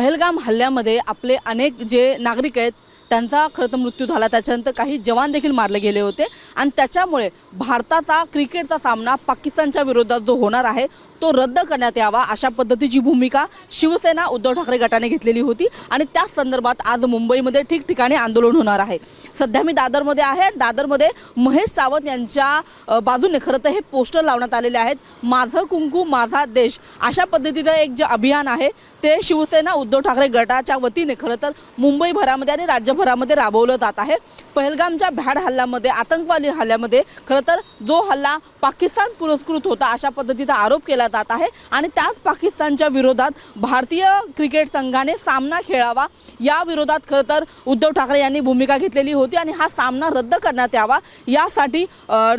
पहलगाम हल्ल्यामध्ये आपले अनेक जे नागरिक आहेत त्यांचा खरं तर मृत्यू झाला। त्याच्यानंतर काही जवान देखील मारले गेले होते आणि त्याच्यामुळे भारताचा क्रिकेटचा सामना पाकिस्तानच्या विरोधात जो होणार आहे तो रद्द करण्यात यावा अशा पद्धतीची भूमिका शिवसेना उद्धव ठाकरे गटाने घेतलेली होती आणि त्या संदर्भात आज मुंबईमध्ये ठिकठिकाणी आंदोलन होणार आहे। सध्या मी दादरमध्ये आहे। दादरमध्ये महेश सावंत यांच्या बाजूने खरं तर हे पोस्टर लावण्यात आलेले आहेत। माझं कुंकू माझा देश अशा पद्धतीचं एक जे अभियान आहे ते शिवसेना उद्धव ठाकरे गटाच्या वतीने खरं तर मुंबईभरामध्ये आणि राज्यभरामध्ये राबवलं जात आहे। पहलगामच्या भ्याड हल्ल्यामध्ये आतंकवादी हल्ल्यामध्ये खरं तर जो हल्ला पाकिस्तान पुरस्कृत होता अशा पद्धतीचा आरोप केला जात आहे आणि त्याच पाकिस्तानच्या विरोधात भारतीय क्रिकेट संघाने सामना खेळावा या विरोधात खरं तर उद्धव ठाकरे यांनी भूमिका घेतलेली होती आणि हा सामना रद्द करण्यात यावा यासाठी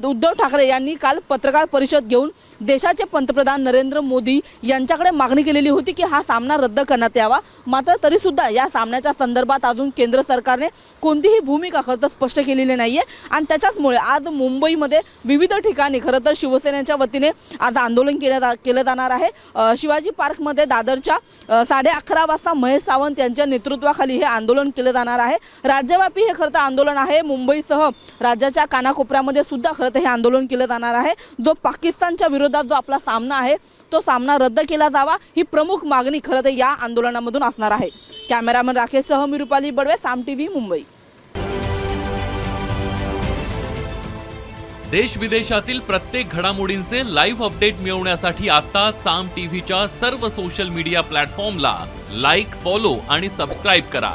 उद्धव ठाकरे यांनी काल पत्रकार परिषद घेऊन देशाचे पंतप्रधान नरेंद्र मोदी यांच्याकडे मागणी केलेली होती की हा सामना रद्द करण्यात यावा। मात्र तरी सुद्धा या सामन्याच्या संदर्भात अजून केंद्र सरकारने कोणतीही भूमिका खरं तर स्पष्ट केलेली नाहीये आणि त्याच्याचमुळे आज मुंबईमध्ये विविध ठिकाणी खरं तर शिवसेनेच्या वतीने आज आंदोलन केलं जाणार आहे। शिवाजी पार्कमध्ये दादरच्या 11:30 वाजता महेश सावंत यांच्या नेतृत्वाखाली हे आंदोलन केलं जाणार आहे। राज्यव्यापी हे खरं तर आंदोलन आहे। मुंबईसह राज्याच्या कानाकोपऱ्यामध्ये सुद्धा खरं तर हे आंदोलन केलं जाणार आहे। जो पाकिस्तानच्या विरोधात जो आपला सामना आहे तो सामना रद्द केला जावा ही प्रमुख मागणी खरं तर या आंदोलनामधून असणार आहे। कॅमेरामन राकेशसह मी रुपाली बडवे, साम टीव्ही, मुंबई। देश विदेशातील प्रत्येक घडामोडींचे लाईव्ह अपडेट मिळवण्यासाठी आता साम टीव्हीच्या सर्व सोशल मीडिया प्लॅटफॉर्मला लाईक, फॉलो आणि सबस्क्राईब करा।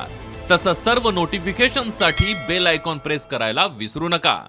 तसंच सर्व नोटिफिकेशनसाठी बेल आयकॉन प्रेस करायला विसरू नका।